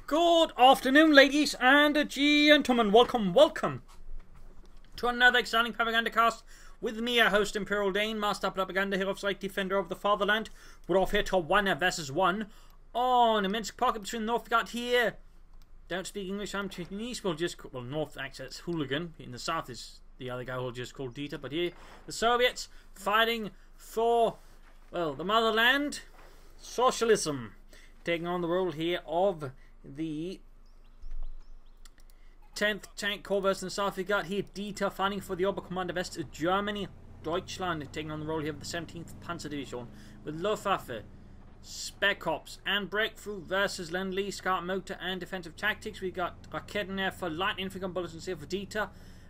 Good afternoon, ladies and gentlemen. Welcome to another exciting Propagandacast with me, our host Imperial Dane, Master Propaganda, Hero of Sight, Defender of the Fatherland. We're off here to 1 versus 1 on a Minsk pocket between North. We got here. Don't speak English. I'm Chinese. We'll just North accents Hooligan. In the south is the other guy who'll just call Dieter. But here, the Soviets fighting for the motherland, socialism, taking on the role here of the 10th Tank Corps versus the south. We got here Dieter fighting for the Oberkommando West of Germany, Deutschland, taking on the role here of the 17th Panzerdivision with Luftwaffe, Spec Ops, and Breakthrough versus Lend-Lease, Scout Motor, and Defensive Tactics. We got Raketenair for Light Infantry Bulletins here for Dieter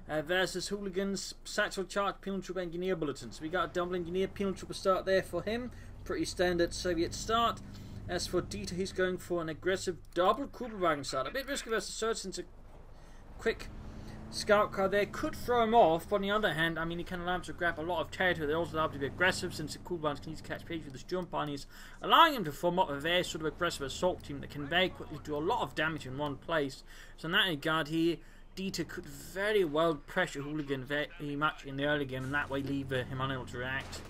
versus Hooligans, Satchel Charge, Penal Troop Engineer Bulletins. We got a double engineer Penal Trooper start there for him. Pretty standard Soviet start. As for Dieter, he's going for an aggressive double Kugelwagen start. A bit risky versus Surge since a quick scout car there could throw him off, but on the other hand, I mean, he can allow him to grab a lot of territory. They also allow him to be aggressive since the Kugelwagens can easily catch pace with the Sturmpanies, allowing him to form up a very sort of aggressive assault team that can very quickly do a lot of damage in one place. So in that regard here, Dieter could very well pressure Hooligan very much in the early game and that way leave him unable to react.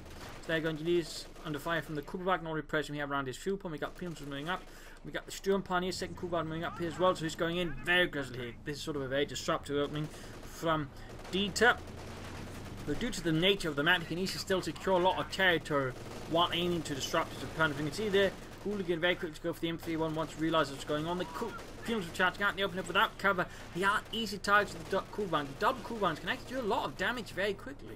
So there going to use under fire from the Kugelwagen, already pressure we have around his fuel pump. We got Pintos moving up. We got the Sturmpanier, second Kugelwagen moving up here as well. So he's going in very aggressively here. This is sort of a very disruptive opening from Dieter. But due to the nature of the map, he can easily still secure a lot of territory while aiming to disrupt his opponent. You can see there, Hooligan very quick to go for the M31 once he realizes what's going on. The Pintos are charging out in the open up without cover. He are easy targets with the Kugelwagen. The double Kugelwagens can actually do a lot of damage very quickly.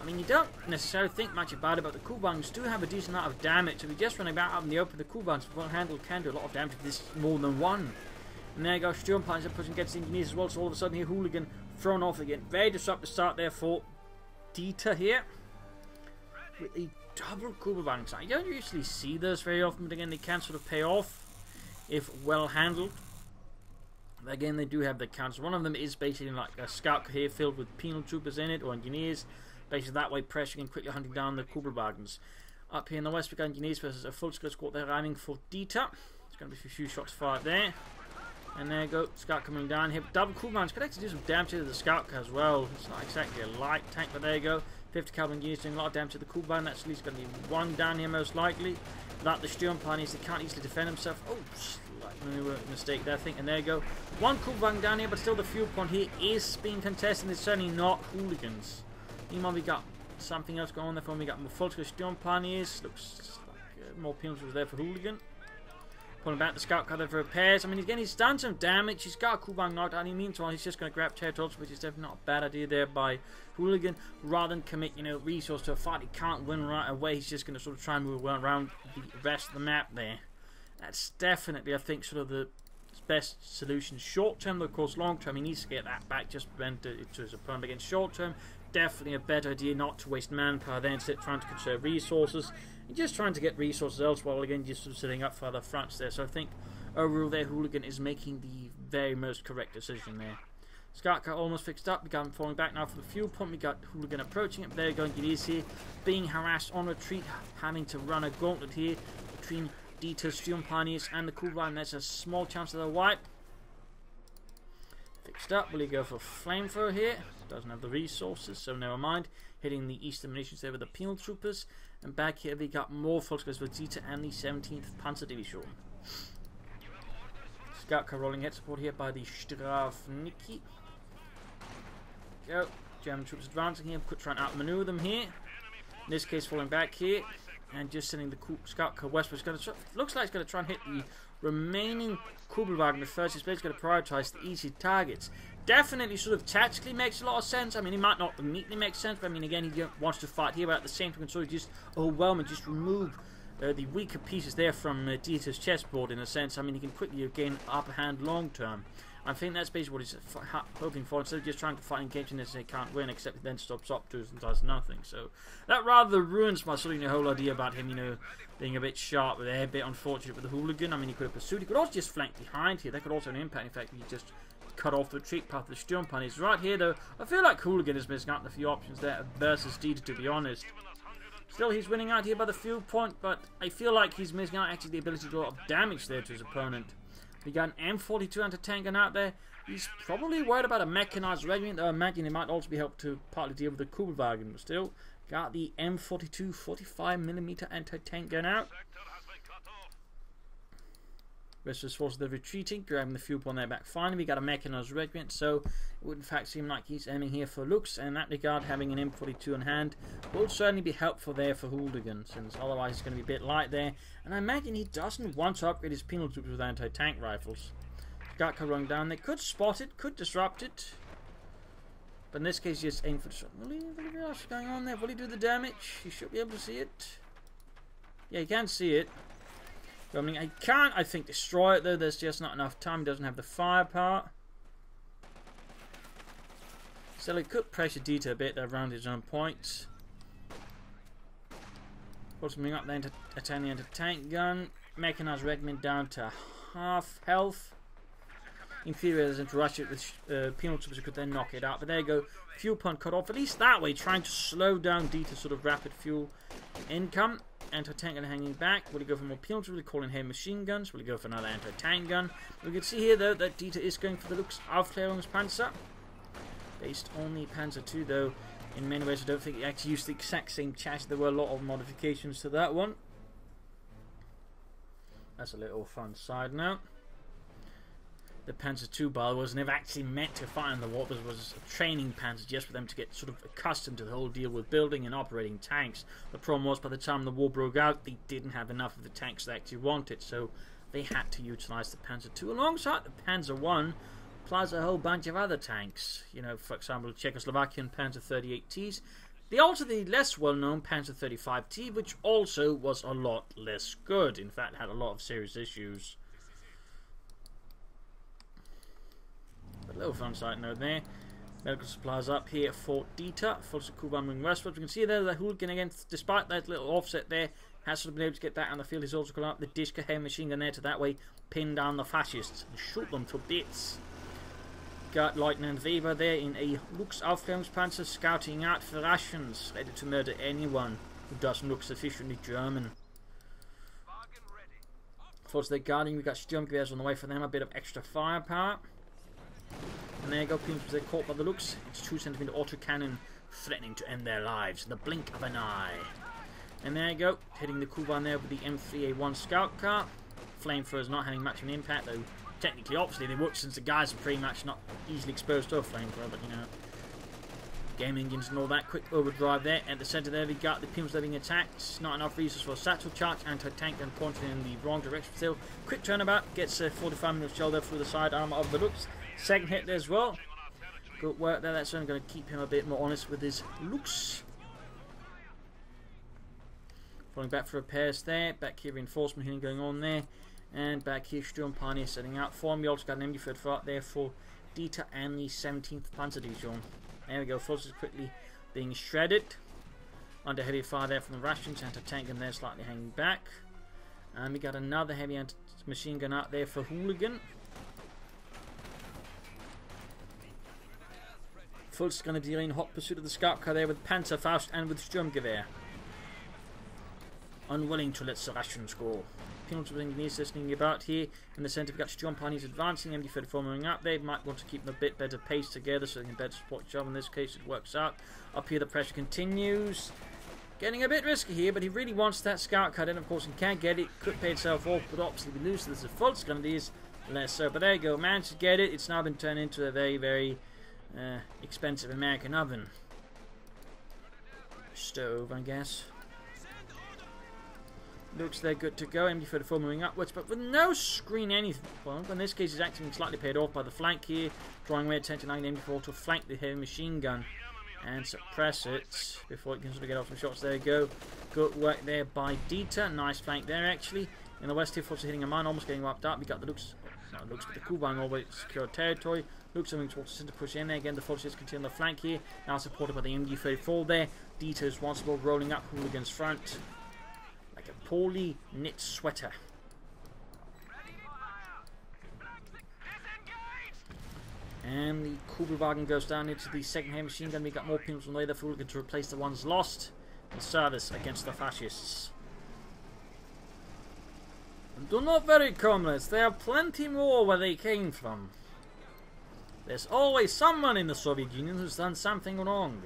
I mean, you don't necessarily think much about it, but the Kugelwagens do have a decent amount of damage. So if you just run about out in the open, the Kugelwagens with one handle can do a lot of damage if there's more than one. And there you go, Sturmpanies are pushing against the engineers as well, so all of a sudden here, Hooligan thrown off again. Very disruptive start there for Dieter here. With a double Kugelwagen. You don't usually see those very often, but again, they can sort of pay off if well handled. But again, they do have the counters. One of them is basically like a scout here filled with penal troopers in it, or engineers. Basically that way pressuring and quickly hunting down the Kugelwagens. Up here in the west we got engineers versus a full scale squad there aiming for Dieter. There's going to be a few shots fired there. And there you go, scout coming down here. Double Kugelwagens could actually do some damage to the scout car as well. It's not exactly a light tank, but there you go. 50 caliber engineers doing a lot of damage to the Kugelwagen. That's at least going to be one down here most likely. Without the Sturmpanies, they can't easily defend himself. Oh, slight mistake there I think. And there you go. One Kugelwagen down here, but still the fuel point here is being contested. It's certainly not Hooligans. Meanwhile, we got something else going on there for him. We got more full scale Sturmpaniers. Looks like more penalties was there for Hooligan. Pulling back the scout car there for repairs. I mean, again, he's done some damage. He's got a Kugelwagen knocked out. Meanwhile, he's just going to grab territory, which is definitely not a bad idea there by Hooligan. Rather than commit, resource to a fight he can't win right away, he's just going to sort of try and move around the rest of the map there. That's definitely, I think, sort of the best solution. Short term, though, of course, long term, he needs to get that back just to prevent it to his opponent. Again, short term, definitely a better idea not to waste manpower there instead of trying to conserve resources and just trying to get resources elsewhere. Again, just sort of setting up for other fronts there. So I think overall there, Hooligan is making the very most correct decision there. Scout car almost fixed up. We got him falling back now for the fuel pump. We got Hooligan approaching it. There you go, engineers here being harassed on retreat, having to run a gauntlet here between Dieter's Sturmpaniers and the Kugelwagen. There's a small chance of a wipe. Fixed up. Will he go for flamethrower here? Doesn't have the resources, so never mind. Hitting the eastern munitions there with the penal troopers. And back here we got more full scales with Dieter and the 17th Panzerdivision. Scout car rolling head support here by the Strafniki. Go. German troops advancing here. Could try and outmaneuver them here. In this case, falling back here. And just sending the scout car westwards. Looks like it's going to try and hit the remaining Kugelwagen first. He's basically going to prioritize the easy targets. Definitely sort of tactically makes a lot of sense. I mean, it might not immediately make sense, but I mean, again, he wants to fight here, but at the same time, he can sort of just overwhelm and just remove the weaker pieces there from Dieter's chessboard in a sense. I mean, he can quickly gain upper hand long term. I think that's basically what he's hoping for, instead of just trying to fight engaging this and he can't win, except he then stops up to and does nothing. So that rather ruins my sort of whole idea about him, being a bit sharp with there, a bit unfortunate with the Hooligan. I mean, he could have pursued, he could also just flank behind here. That could also have an impact. In fact, he just cut off the retreat path of the Sturmpaniers. Right here, though, I feel like Hooligan is missing out on a few options there versus Dieter, to be honest. Still, he's winning out here by the fuel point, but I feel like he's missing out actually the ability to do a lot of damage there to his opponent. We got an M42 anti-tank gun out there. He's probably worried about a mechanized regiment, though I imagine it might also be helped to partly deal with the Kubelwagen, but still. Got the M42 45mm anti-tank gun out. Rest of his forces are retreating, grabbing the fuel on their back. Finally, we got a mechanized regiment, so it would in fact seem like he's aiming here for looks, and in that regard, having an M42 in hand will certainly be helpful there for Hooligan, since otherwise it's going to be a bit light there. And I imagine he doesn't want to upgrade his penal troops with anti-tank rifles. Scout car running down there, could spot it, could disrupt it. But in this case, he just aim for the shot. Will he realize what's going on there? Will he do the damage? He should be able to see it. Yeah, he can see it. I mean, I can't, I think, destroy it, though. There's just not enough time. He doesn't have the firepower. So he could pressure Dieter a bit around his own points. What's coming up there to attend the anti-tank gun. Mechanized regiment down to half health. Inferior doesn't rush it with penal troops, could then knock it out. But there you go. Fuel pump cut off. At least that way, trying to slow down Dieter's sort of rapid fuel income. Anti-tank gun hanging back. Will he go for more penal troops? Will he call in heavy machine guns? Will he go for another anti-tank gun? We can see here, though, that Dieter is going for the looks of Aufklärungspanzer. Based on the Panzer II, though, in many ways, I don't think he actually used the exact same chassis. There were a lot of modifications to that one. That's a little fun side note. The Panzer II, by the way, was never actually meant to fight in the war. It was a training panzer just for them to get sort of accustomed to the whole deal with building and operating tanks. The problem was, by the time the war broke out, they didn't have enough of the tanks they actually wanted, so they had to utilize the Panzer II alongside the Panzer I, plus a whole bunch of other tanks. You know, for example, the Czechoslovakian Panzer 38Ts. Also the less well-known Panzer 35T, which also was a lot less good. In fact, had a lot of serious issues. A little fun side note there. Medical supplies up here at Fort Dieter. Forces of Kuban moving westwards. We can see there the Hooligan again, despite that little offset there, has sort of been able to get back on the field. He's also got up the Dischke heavy machine gun there to that way pin down the fascists and shoot them to bits. Got Lieutenant Weber there in a Lux Aufklärungspanzer scouting out for rations, ready to murder anyone who doesn't look sufficiently German. Forces they're guarding, we got Sturmgewehrs on the way for them, a bit of extra firepower. And there you go, people, they're caught by the looks. It's 2cm autocannon threatening to end their lives in the blink of an eye. And there you go, hitting the Kuban there with the M3A1 scout car. Flamethrowers not having much of an impact, though technically, obviously, they would, since the guys are pretty much not easily exposed to a flamethrower, but you know, game engines and all that. Quick overdrive there. At the center there, we got the Pims that are being attacked. Not enough resources for a satchel charge. Anti-tank gun pointing in the wrong direction still. Quick turnabout, gets a 45mm shell there through the side armor of the looks. Second hit there as well. Good work there. That's only going to keep him a bit more honest with his looks. Falling back for repairs there. Back here, reinforcement healing going on there. And back here, Sturmpioneer setting out for him. We also got an MG-34 out there for Dieter and the 17th Panzer Division. There we go. Forces quickly being shredded. Under heavy fire there from the Russians. Anti-tank gun there slightly hanging back. And we got another heavy machine gun out there for Hooligan. Fult's going to deal in hot pursuit of the scout car there with Panzerfaust and with Sturmgewehr. Unwilling to let the Russians go. Penal engineers listening about here. In the centre, we've got Sturmpioneers advancing, MD-34 moving up. They might want to keep them a bit better pace together so they can better support each other. In this case, it works out. Up here, the pressure continues. Getting a bit risky here, but he really wants that scout car. Then, of course, he can't get it. Could pay itself off, but obviously we lose. This is Fult's gun. These less so. But there you go. Managed to get it. It's now been turned into a very, very expensive American oven. Stove, I guess. Looks they're good to go. MD-34 moving upwards, but with no screen anything. Well, in this case, he's actually slightly paid off by the flank here, drawing away attention on MD-34 to flank the heavy machine gun and suppress it before it can sort of get off some shots. There you go. Good work there by Dieter. Nice flank there, actually. In the west here, Fult's hitting a mine, almost getting wiped out. We got the looks, not looks, but the Kuban all the way secure territory. Looks moving towards the center, push in there again. The Fult's continue on the flank here, now supported by the MD-34 there. Dieter is once more rolling up Hooligan's front. Like a poorly knit sweater. And the Kubelwagen goes down into the second hand machine gun. We got more pins on the way there for Hooligan to replace the ones lost in service against the fascists. Do not worry, comrades. There are plenty more where they came from. There's always someone in the Soviet Union who's done something wrong.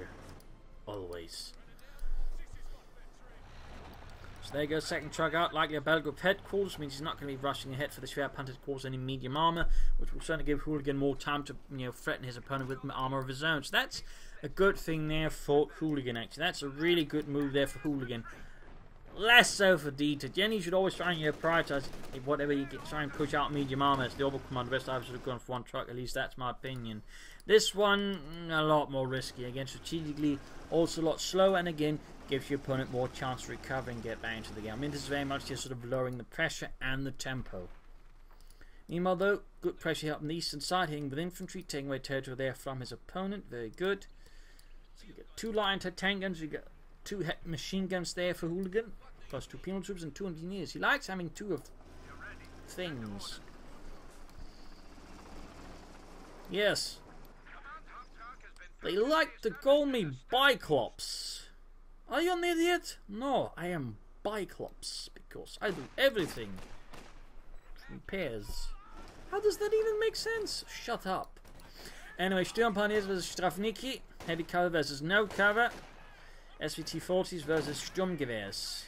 Always. So there goes second truck out, likely a Belgrade headquarters, means he's not going to be rushing ahead for the schwer panzer to cause any medium armor, which will certainly give Hooligan more time to, threaten his opponent with armor of his own. So that's a good thing there for Hooligan, actually. That's a really good move there for Hooligan. Less so for Dieter. Jenny should always try and prioritize whatever you get, try and push out medium armor. It's the Oberkommando. Best I should have gone for one truck, at least that's my opinion. This one, a lot more risky. Again, strategically, also a lot slower, and again, gives your opponent more chance to recover and get back into the game. I mean, this is very much just sort of lowering the pressure and the tempo. Meanwhile, though, good pressure here up on the eastern side, hitting with infantry, taking away territory there from his opponent. Very good. So you get 2 light anti-tank guns, you get 2 machine guns there for Hooligan, plus 2 penal troops and 2 engineers. He likes having 2 of things. Yes. They like to call me Biclops. Are you an idiot? No, I am Biclops, because I do everything. Repairs. How does that even make sense? Shut up. Anyway, Sturmpioneers versus Strafniki. Heavy cover versus no cover. SVT-40s versus Sturmgewehrs.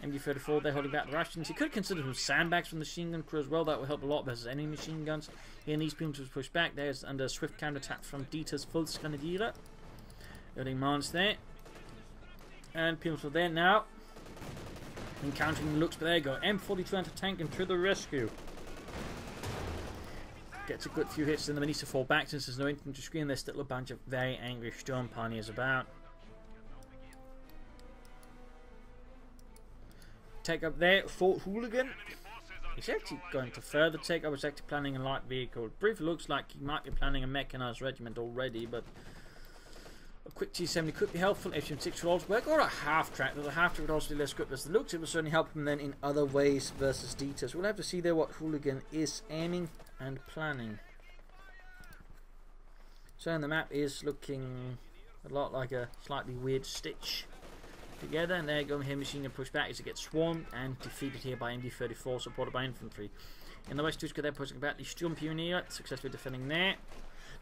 MG-34, they're holding back the Russians. You could consider some sandbags from the machine gun crew as well. That will help a lot versus enemy machine guns. Here, these people to push back. There's under swift counter-attack from Dieter's Volksgrenadiere. Building Mons there. And people there now. Encountering the looks, but there you go. M42 anti-tank and to the rescue. Gets a good few hits in them, and needs to fall back since there's no infantry screen. There's still a bunch of very angry Sturmpioneers about. Take up there for Hooligan. He's actually going to further take up. He's actually planning a light vehicle. Briefly looks like he might be planning a mechanized regiment already, but a quick T-70 could be helpful. FM6 would also work, or a half-track. The half-track would also be less good as the looks. It will certainly help him then in other ways versus Dieter. So we'll have to see there what Hooligan is aiming and planning. So the map is looking a lot like a slightly weird stitch together, and there you go. Here machine gun push back as it gets swarmed and defeated here by MD-34, supported by infantry. In the west, Tuska they're pushing back the Sturmpioneer, successfully defending there.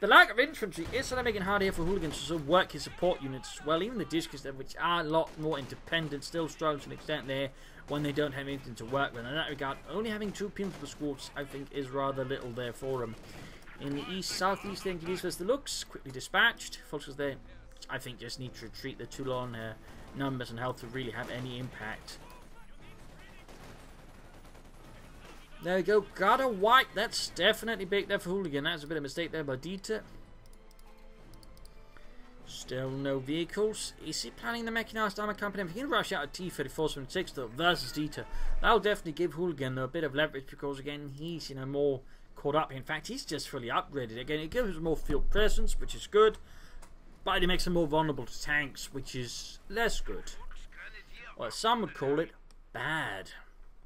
The lack of infantry is sort of making it harder here for Hooligan to sort of work his support units as well. Even the Discus, which are a lot more independent, still struggle to an extent there when they don't have anything to work with. In that regard, only having 2 people per squads, I think, is rather little there for them. In the east, southeast, the engineers versus the looks, quickly dispatched. Forces there, I think, just need to retreat. They're too low on numbers and health to really have any impact. There we go, got a white. That's definitely big there for Hooligan. That's a bit of a mistake there by Dieter. Still no vehicles. Is he planning the mechanized armor company? If he can rush out a T-34-76 though versus Dieter, that'll definitely give Hooligan a bit of leverage, because again, he's more caught up. In fact, he's just fully upgraded. Again, it gives him more field presence, which is good, but it makes him more vulnerable to tanks, which is less good. Well, some would call it bad.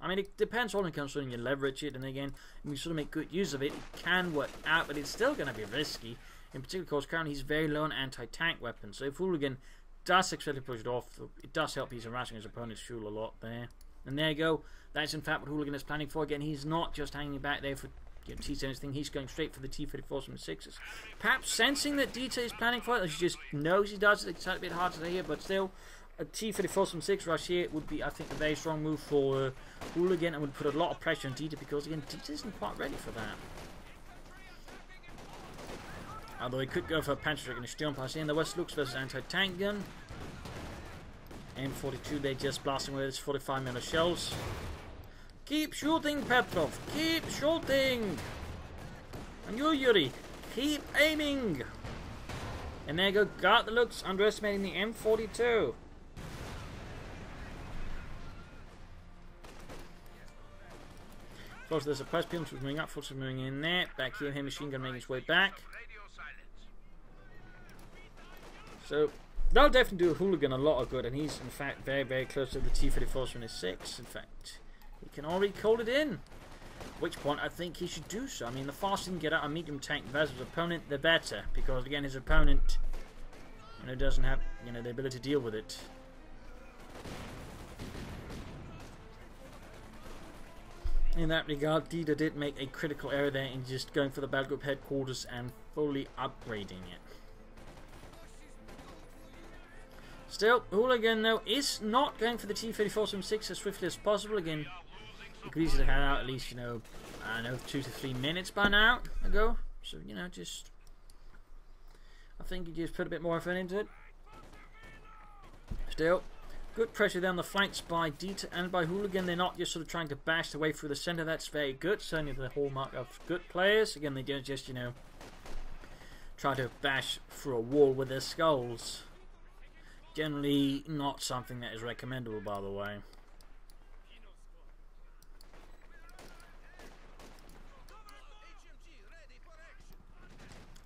I mean, it depends on concerning you leverage it, and again, if you sort of make good use of it, it can work out, but it's still going to be risky. In particular, because currently he's very low on anti-tank weapons, so if Hooligan does successfully push it off, it does help he's harassing his opponent's fuel a lot there. And there you go. That's in fact what Hooligan is planning for. Again, he's not just hanging back there for T-70 thing, he's going straight for the T-34-76s. Perhaps sensing that Dieter is planning for it, he just knows he does it. It's a bit hard to hear, but still, a T-34-76 rush here would be, I think, a very strong move for Hooligan, and would put a lot of pressure on Dieter, because again, Dieter isn't quite ready for that. Although he could go for a Panzer and a Sturmpioneer. In the west, looks versus anti-tank gun. M42, they're just blasting with its 45mm shells. Keep shooting, Petrov! Keep shooting! And you, Yuri, keep aiming! And there you go, got the looks, underestimating the M42. Of course, there's a press pillar moving up, forces moving in there. Back here, machine gun making its way back. So, that'll definitely do Hooligan a lot of good, and he's in fact very, very close to the T-34-76. In fact, he can already call it in. At which point, I think he should do so. I mean, the faster he can get out a medium tank versus his opponent, the better, because again, his opponent, doesn't have, the ability to deal with it. in that regard, Dieter did make a critical error there in just going for the battle group headquarters and fully upgrading it. Still, Hooligan though is not going for the T-34-76 as swiftly as possible. Again, you could easily have out at least, you know, I don't know, 2 to 3 minutes by now ago. So, you know, just I think you just put a bit more effort into it. Still, good pressure down the flanks by Dieter and by Hooligan. They're not just sort of trying to bash their way through the center. That's very good. Certainly the hallmark of good players. Again, they don't just, you know, try to bash through a wall with their skulls. Generally not something that is recommendable, by the way.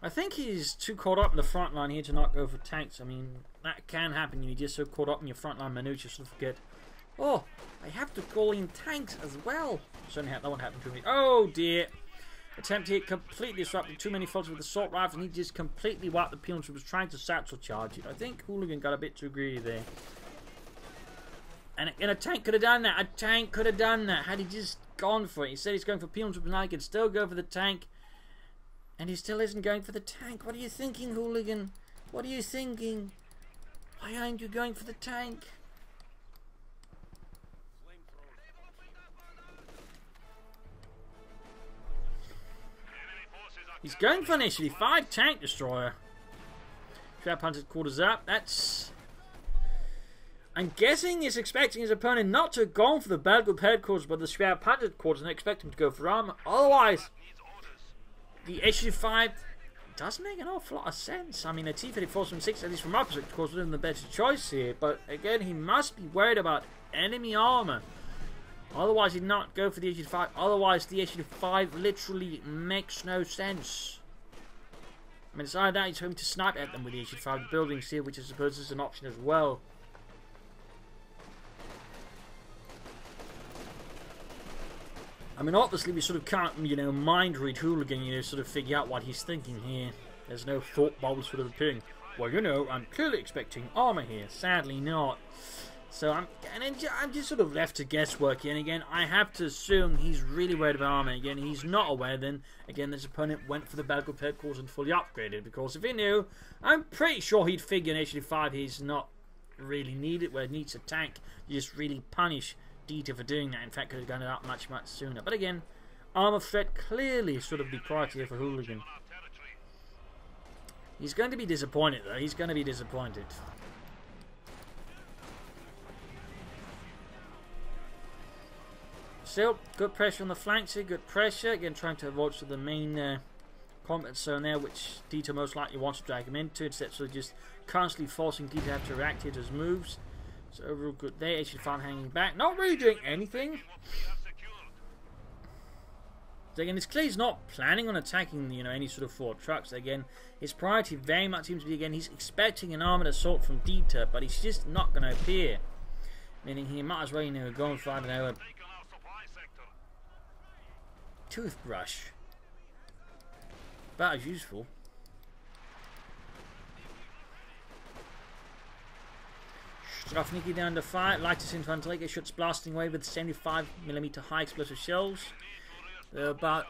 I think he's too caught up in the front line here to not go for tanks. I mean, that can happen. You're just so caught up in your front line minutiae, you sort of forget, oh, I have to call in tanks as well. Certainly that won't happen to me. Oh dear. Attempt here completely disrupted. Too many faults with the assault rifle, and he just completely wiped the peons who was trying to satchel charge it. I think Hooligan got a bit too greedy there. And a tank could have done that. A tank could have done that had he just gone for it. He said he's going for peons, but now he can still go for the tank. And he still isn't going for the tank. What are you thinking, Hooligan? What are you thinking? Why aren't you going for the tank? He's going for an HV5 tank destroyer. Trap Hunter's quarters up. That's... I'm guessing he's expecting his opponent not to go for the battle group headquarters, but the Schwab Hunter quarters, and expect him to go for armor. Otherwise, the HV5 does make an awful lot of sense. I mean, a T-34-76, at least from my perspective, of course, would have been the better choice here. But again, he must be worried about enemy armor. Otherwise, he'd not go for the HV5. Otherwise, the HV5 literally makes no sense. I mean, it's either that he's hoping to snipe at them with the HV5 buildings here, which I suppose is an option as well. I mean, obviously, we sort of can't, you know, mind read Hooligan, you know, sort of figure out what he's thinking here. There's no thought bubble sort of appearing. Well, you know, I'm clearly expecting armor here. Sadly not. So I'm just sort of left to guesswork here. And again, I have to assume he's really worried about armor. Again, he's not aware. Then again, this opponent went for the battle group headquarters and fully upgraded. Because if he knew, I'm pretty sure he'd figure in HV5 he's not really needed. Where it needs a tank, you just really punish Dieter for doing that. In fact, could have done it out much sooner. But again, armor threat clearly sort of the priority here for Hooligan. He's going to be disappointed though. He's going to be disappointed. Still, good pressure on the flanks here, good pressure. Again, trying to avoid to the main combat zone there, which Dieter most likely wants to drag him into, instead of just constantly forcing Dieter to have to react here to his moves. So overall good there, HV5 hanging back, not really doing anything. So again, it's clear he's not planning on attacking, you know, any sort of forward trucks. Again, his priority very much seems to be, again, he's expecting an armored assault from Dieter, but he's just not going to appear. Meaning he might as well, you know, go and find an toothbrush. About as useful. Strafnicki down to fire. Lightest infantry shots blasting away with 75mm high explosive shells. They're about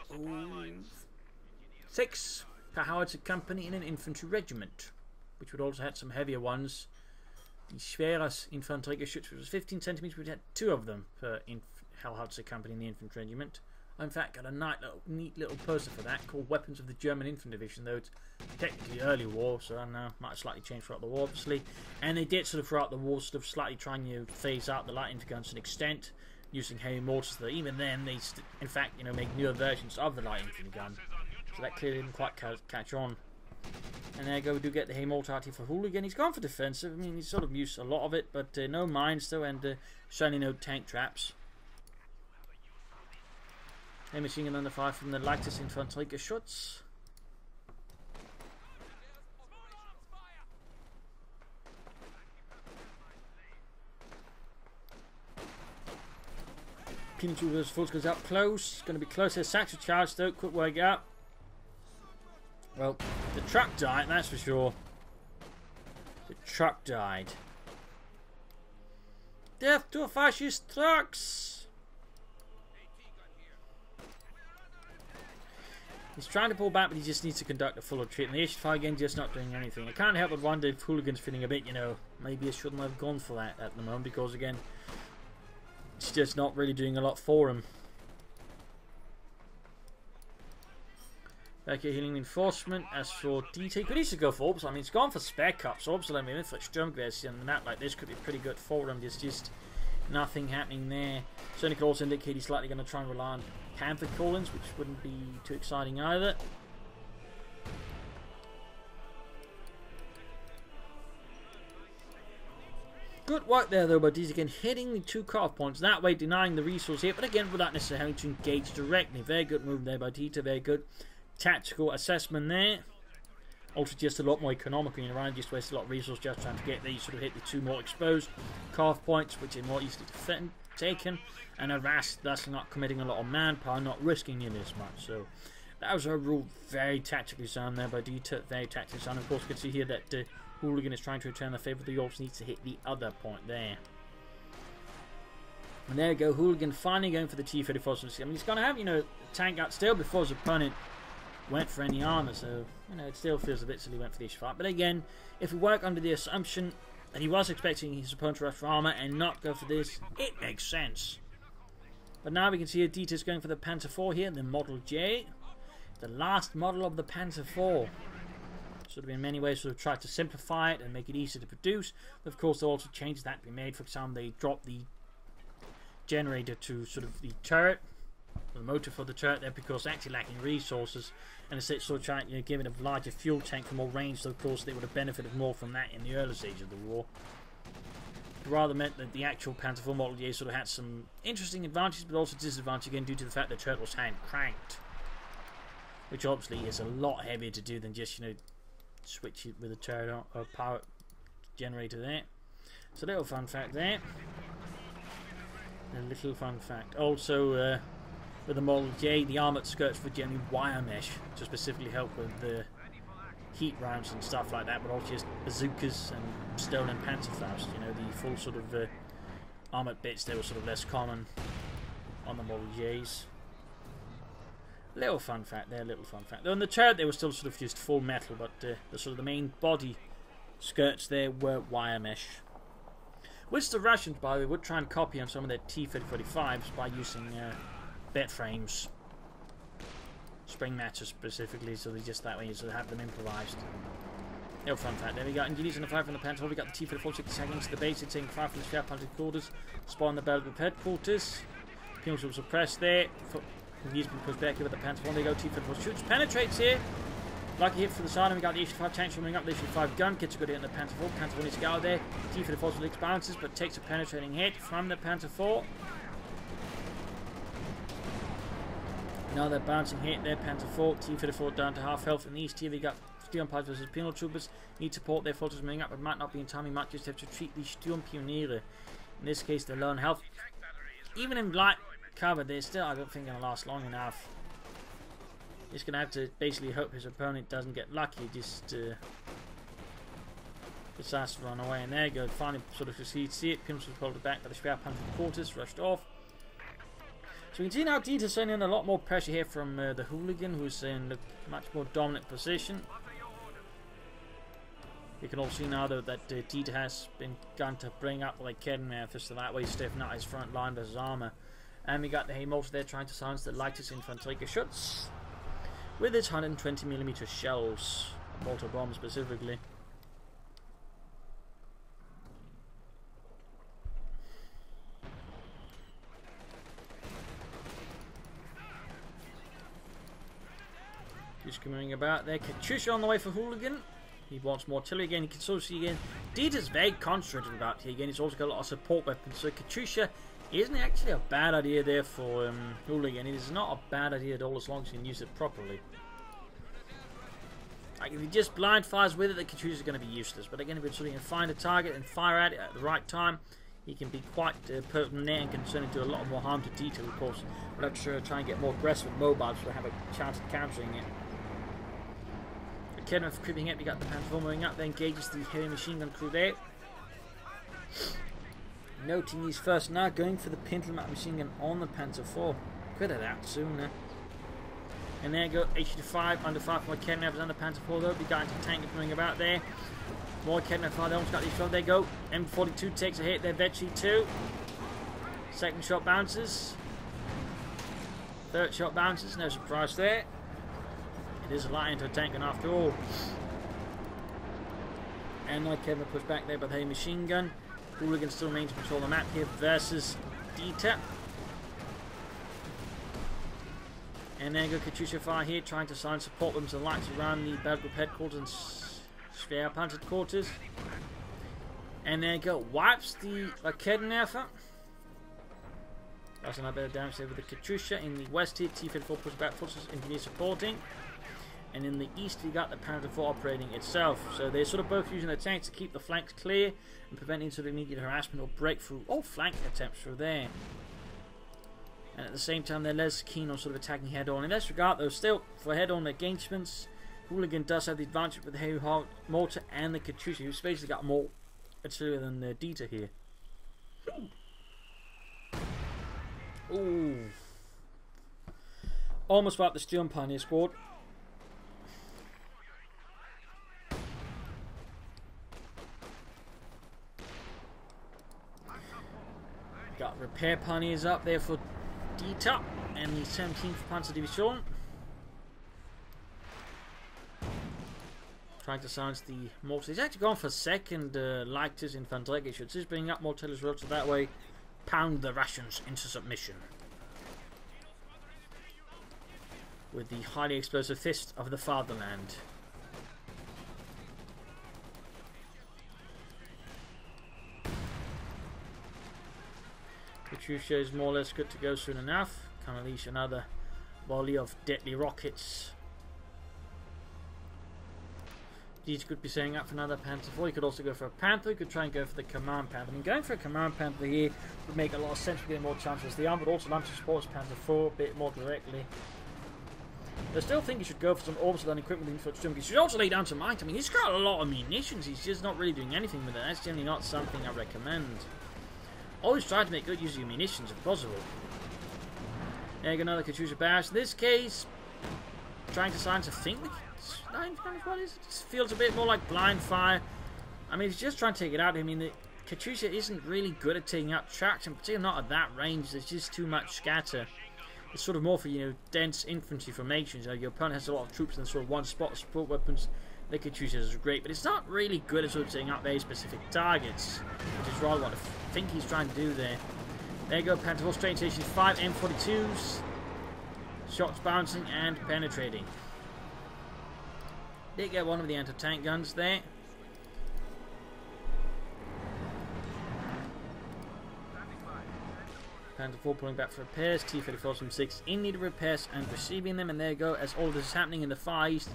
6 per howitzer company in an infantry regiment, which would also have some heavier ones. The Schweres Infanteriegeschütz, which was 15 centimeters, we had 2 of them per howitzer company in the infantry regiment. I, in fact, got a neat little poster for that called Weapons of the German Infantry Division, though it's technically early war, so I don't know, might have slightly changed throughout the war, obviously. And they did sort of throughout the war sort of slightly trying to phase out the light infantry guns to an extent, using heavy mortars, though even then they, in fact, you know, make newer versions of the light infantry gun. So that clearly didn't quite catch on. And there you go, we do get the heavy mortar out here for Hooligan. He's gone for defensive. I mean, he's sort of used a lot of it, but no mines though, and certainly no tank traps. Heavy machine gun under fire from the lightest Infanteriegeschütz. Pinchu versus Fultz goes up close. Going to be close here. Satchel charge though. Quick work out. Well, the truck died, that's for sure. The truck died. Death to fascist trucks! He's trying to pull back, but he just needs to conduct a full retreat. And the H5 again just not doing anything. I can't help but wonder if Hooligan's feeling a bit, you know, maybe I shouldn't have gone for that at the moment, because again, it's just not really doing a lot for him. Back here, healing reinforcement. As for DT, could easily go for Orbs. I mean, it's gone for spec ups. Orbs let me in for Sturmgewehr, and a map like this could be pretty good for him. There's just nothing happening there. Certainly could also indicate he's likely going to try and rely on Panther call-ins, which wouldn't be too exciting either. Good work there though by these again, hitting the 2 cut-off points, that way denying the resource here, but again without necessarily having to engage directly. Very good move there by Dieter, very good tactical assessment there. Also just a lot more economical, you know, Ryan just wasted a lot of resource just trying to get these, sort of hit the 2 more exposed cut-off points, which are more easily taken, and Aras thus not committing a lot of manpower, not risking nearly as much. So that was overall very tactically sound there by Dieter, very tactically sound. Of course, you can see here that Hooligan is trying to return the favour. The Yorks needs to hit the other point there. And there we go, Hooligan finally going for the T-34. I mean, he's going to have, you know, tank out still before his opponent went for any armour, so, you know, it still feels a bit silly he went for the H5. But again, if we work under the assumption that he was expecting his opponent to rush for armour and not go for this, it makes sense. But now we can see Dieter's going for the Panther 4 here, the Model J. The last model of the Panther 4. Sort of in many ways sort of tried to simplify it and make it easier to produce. But of course there are also changes that can be made. For example, they dropped the generator to sort of the turret, the motor for the turret there, because they're actually lacking resources. And instead sort of trying, you know, giving a larger fuel tank for more range, so of course they would have benefited more from that in the early stage of the war. It rather meant that the actual Panther 4 Model J sort of had some interesting advantages, but also disadvantages again due to the fact that the turret was hand cranked, which obviously is a lot heavier to do than just, you know, switch it with a turret or power generator there. So a little fun fact there. A little fun fact. Also, with the Model J, the armoured skirts were generally wire mesh to specifically help with the heat rounds and stuff like that, but also just bazookas and stolen Panzerfaust. You know, the full sort of armoured bits, they were sort of less common on the Model Js. Little fun fact there, little fun fact. Though on the turret they were still sort of just full metal, but the sort of the main body skirts there were wire mesh. Which the Russians, by the way, would try and copy on some of their T-35s by using bed frames, spring matches specifically, so they just that way you sort of have them improvised. Little fun fact there. We got engineers on the 5 from the Panther. We got the T-34 60 seconds to the base, it's taking 5 from the spare punted quarters, spawn the belt with headquarters. Penals will suppress there. He's been pushed back here with the Panther 1. They go T-34 shoots, penetrates here. Lucky hit for the side, and we got the H5 tanks coming up. The H5 gun gets a good hit on the Panther 4. Panther 4 needs to go out there. T-34 leaks bounces, but takes a penetrating hit from the Panther 4. Another bouncing hit there, Panther 4. T-34 down to half health. In the east here, we got Sturmpipes versus Penal Troopers. Need support, their forces moving up, but might not be in time. We might just have to treat the Sturmpioniere. In this case, they're low on health. Even in light cover, they're still, I don't think, going to last long enough. Just going to have to basically hope his opponent doesn't get lucky, just decides to run away. And there you go, finally sort of succeeds. See it, Pims was pulled back by the Schwer Panther quarters, rushed off. So we can see now Dieter's sending in a lot more pressure here from the Hooligan, who's in a much more dominant position. You can also see now though that Dieter has been begun to bring up like Kettenwerfer, so that way he's stiffening out his front line versus armour. And we got the Heimholz there trying to silence the lightest infantry Geschütz with its 120mm shells, mortar bombs specifically. Just coming about there. Katyusha on the way for Hooligan. He wants more artillery again. You can sort of see again. Dieter's very concentrated about here again. He's also got a lot of support weapons. So Katyusha isn't actually a bad idea there for Hooligan. It is not a bad idea at all as long as you can use it properly. Like if he just blind fires with it, the Katyusha is going to be useless. But again, if you sort of find a target and fire at it at the right time, he can be quite potent there and can certainly do a lot more harm to Dieter. Of course, we'll have to try and get more aggressive and mobile so we have a chance of countering it. Kettenwerfer creeping up, we got the Panther 4 moving up, then engages the heavy machine gun crew there. Noting these first now, going for the Pintelmatt machine gun on the Panther 4. Could have that sooner. And there you go, HE5 under 5 for Kidnappers under Panzer 4 though. We got anti-tank coming about there. More Kidnapper 5, they almost got these shot. There you go. M42 takes a hit there, Veggie 2. Second shot bounces. Third shot bounces, no surprise there. It is a light anti-tank gun after all. And like Kevin pushed back there by the heavy machine gun. Hooligan still remains to control the map here versus Dieter. And there you go, Katyusha fire here, trying to sign support weapons and lights around the Battle Group headquarters and Schwer Panzer quarters. And there you go, wipes the Raketenwerfer. That's another bit of damage there with the Katyusha. In the west here, T-54 pushes back forces, engineers supporting. And in the east, we got the Panzer IV operating itself. So they're sort of both using their tanks to keep the flanks clear and preventing sort of immediate harassment or breakthrough or flank attempts through there. And at the same time, they're less keen on sort of attacking head-on. In this regard, though, still, for head-on engagements, Hooligan does have the advantage with the heavy mortar and the Katyusha, who's basically got more artillery than the Dieter here. Ooh. Almost wiped the Sturm Pioneer squad. Got repair pioneers up there for Dieter and the 17th Panzer Division. Trying to silence the mortars. He's actually gone for second Leichters Infanterie. Should just bring up more artillery so that way pound the Russians into submission. With the highly explosive fist of the fatherland. Katyusha is more or less good to go soon enough. Can unleash another volley of deadly rockets. These could be setting up for another Panther 4. You could also go for a Panther. You could try and go for the Command Panther. I mean, going for a Command Panther here would make a lot of sense. Getting more chances the arm, but also launch supports Panther 4 a bit more directly. I still think you should go for some orbital and equipment infrastructure. You should also lay down some might. I mean, he's got a lot of munitions. He's just not really doing anything with it. That's generally not something I recommend. Always try to make good use of your munitions if possible. There you go, another Katyusha barrage. In this case, trying to silence, I think what is it? Just feels a bit more like blind fire. I mean, he's just trying to take it out. I mean, the Katyusha isn't really good at taking out traction, particularly not at that range. There's just too much scatter. It's sort of more for, you know, dense infantry formations. You know, your opponent has a lot of troops in sort of one spot. Support weapons, the Katyusha is great, but it's not really good at sort of taking out very specific targets, which is rather what I think he's trying to do there. There you go, Panther 4 straight station 5 M42s. Shots bouncing and penetrating. Did get one of the anti-tank guns there. Panther 4 pulling back for repairs. T-34 from 6 in need of repairs and receiving them. And there you go, as all this is happening in the far east,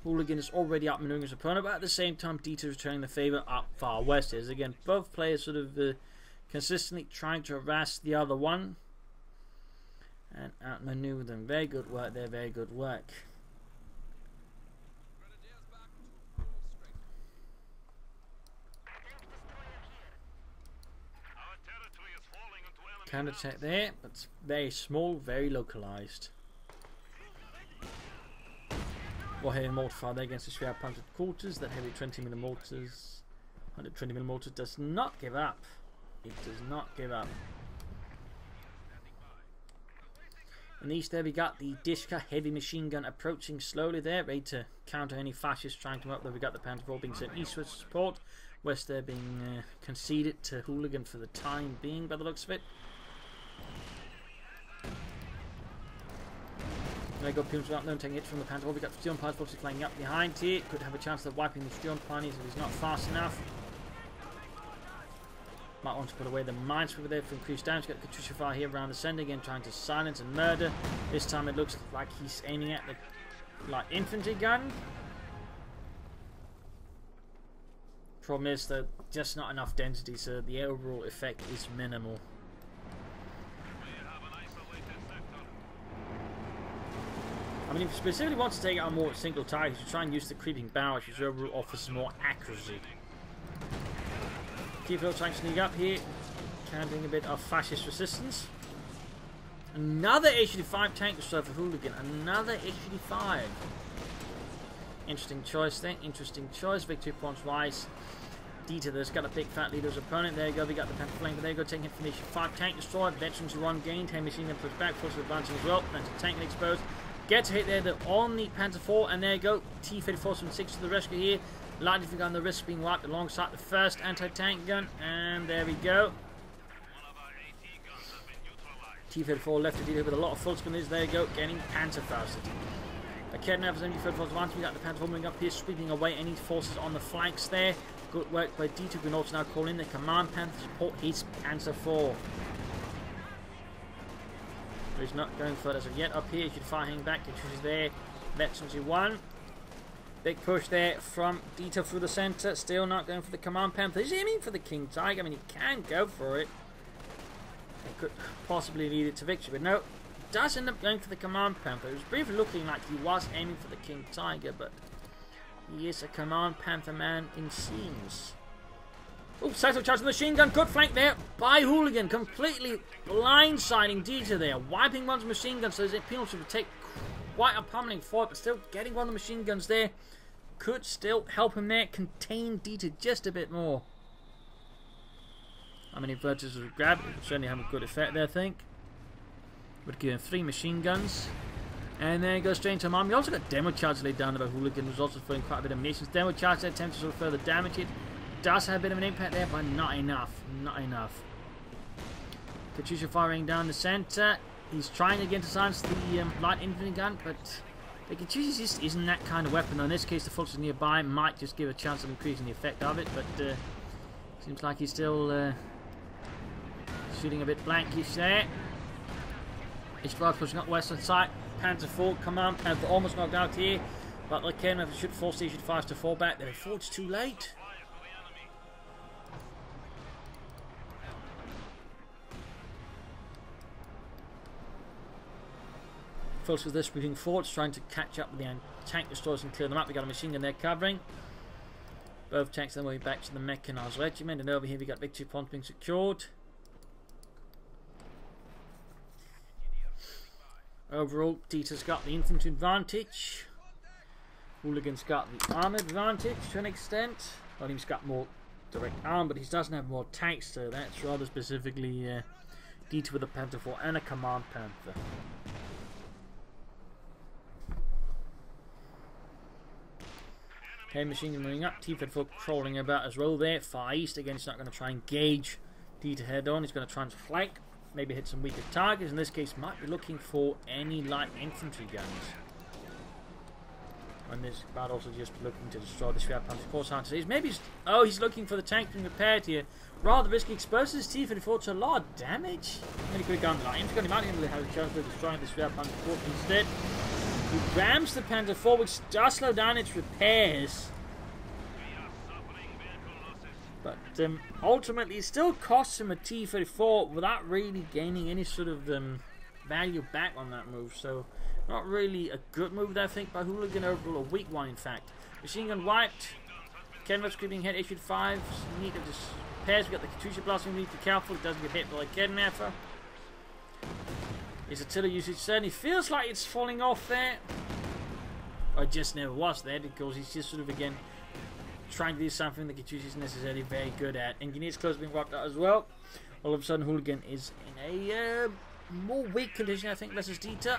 Hooligan is already outmaneuvering his opponent, but at the same time, Dieter is returning the favour up far west. As again, both players sort of consistently trying to harass the other one and outmaneuver them. Very good work there, very good work. Counter attack there, but it's very small, very localized. More heavy mortar fire there against the Schwer Panzer quarters. That heavy 20mm mortars, 120mm mortar does not give up. It does not give up. In the east there we got the Dishka heavy machine gun approaching slowly there, ready to counter any fascists trying to come up there. We got the Panther 4 being sent eastwards to support. West there being conceded to Hooligan for the time being by the looks of it. There you go, Pumes without known taking hits from the Panther 4. We got the Sturm Pioneers obviously flying up behind here. Could have a chance of wiping the Sturm Pioneers if he's not fast enough. Might want to put away the minesweeper there for increased damage. Got Katyusha fire here around the center again, trying to silence and murder. This time it looks like he's aiming at the infantry gun. Problem is that just not enough density, so the overall effect is minimal. I mean, if you specifically want to take out a more single target, you should try and use the creeping barrage, which overall offers more accuracy. T-4 trying to sneak up here, counting a bit of fascist resistance. Another H-85 tank destroyer for Hooligan. Another H-85. Interesting choice there. Interesting choice. Victory points wise. Dieter there's got a big fat leader's opponent. There you go. We got the Panther flank. But there you go. Taking hit from the H-5 tank destroyer. Veterans who run gained. 10 machine gun push back. Forces advancing as well. Panther tank exposed. Gets a hit there on the Panther 4. And there you go. T-34 from 6 to the rescue here. Light infantry gun. The risk being wiped alongside the first anti-tank gun. And there we go. T-34 left to deal with a lot of full spinners. There you go. Getting Panther fausted. Again, now for 74 advance, we got the Panther moving up here, sweeping away any forces on the flanks there. Good work by Dieter. We can also now call in the Command Panther to support his Panther 4. So he's not going further as of yet. Up here, you should fire him back. It there. Veterans 1. Big push there from Dieter through the centre. Still not going for the Command Panther. He's aiming for the King Tiger. I mean, he can go for it. He could possibly lead it to victory, but no. Does end up going for the Command Panther. It was briefly looking like he was aiming for the King Tiger, but he is a Command Panther man in seams. Oh, Saito charging the machine gun. Good flank there by Hooligan. Completely blindsiding Dieter there. Wiping one's machine gun, so his penalty would take quite a pummeling for it, but still getting one of the machine guns there. Could still help him there. Contain Dieter just a bit more. How many vertices would grab? It would certainly have a good effect there, I think. Would give him 3 machine guns. And then goes straight into mine. We also got demo charge laid down there by Hooligan, who's also throwing quite a bit of missions. Demo charge there attempts to sort of further damage it. Does have a bit of an impact there, but not enough. Not enough. Katyusha firing down the centre. He's trying again to silence the light infantry gun, but the Katyusha just isn't that kind of weapon. In this case, the forces nearby might just give a chance of increasing the effect of it, but seems like he's still shooting a bit blankish there. H-5 pushing up western side. Panther 4, Command Panther almost knocked out here. But they can should force the H-5s to fall back. They're forward too late. Forces this moving forwards, trying to catch up with the tank destroyers and clear them up. We got a machine gun there covering. Both tanks then moving back to the mechanized regiment, and over here we got victory points being secured. Overall, Dieter's got the infantry advantage. Hooligan's got the armor advantage to an extent. Well, he's got more direct arm, but he doesn't have more tanks, so that's rather specifically Dieter with a Panther 4 and a Command Panther. Okay, machine gun moving up. T-34 crawling about as well there. Far east. Again, he's not going to try and engage Dieter head on. He's going to try and flank. Maybe hit some weaker targets. In this case, might be looking for any light infantry guns. And this might also just be looking to destroy the Schwer Panzer Force Hunters. Maybe he's looking for the tank being repaired here. Rather risky, exposes T-34 to a lot of damage. Maybe could have gone light infantry. He might even have a chance of destroying the Schwer Panzer Force instead. He rams the Panther 4, which does slow down its repairs. But ultimately, it still costs him a T-34 without really gaining any sort of value back on that move. So, not really a good move there, I think, by Hooligan. Overall, a weak one, in fact. Machine gun wiped. Kenworth creeping head, H-5. Need to just repairs. We got the Katyusha blasting. We need to be careful. It doesn't get hit by the Kidnapper. His artillery usage certainly feels like it's falling off there. Or it just never was there, because he's just sort of, again, trying to do something that Katyusha isn't necessarily very good at. Engineer's close being wiped out as well. All of a sudden, Hooligan is in a more weak condition, I think, versus Dieter.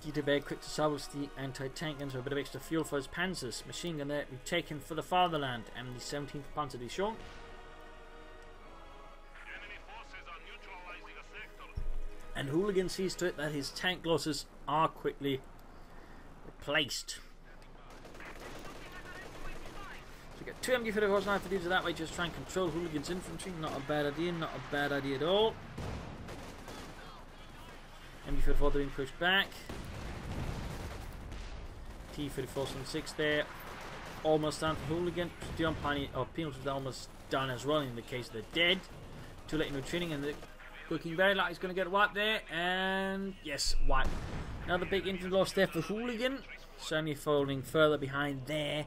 Dieter very quick to salvage the anti-tank guns for a bit of extra fuel for his panzers. Machine gun there, we've taken for the fatherland, and the 17th Panzer Division. And Hooligan sees to it that his tank losses are quickly replaced. So we get 2 MG-54s now for that way, just try and control Hooligan's infantry. Not a bad idea, not a bad idea at all. MG-54 being pushed back. T-34s on 6 there. Almost done for Hooligan. Dion Piny, or penalties are almost done as well in the case they're dead. Too late in retreating, and the looking very like he's going to get wiped there, and yes, wiped. Another big infantry loss there for Hooligan. Certainly falling further behind there,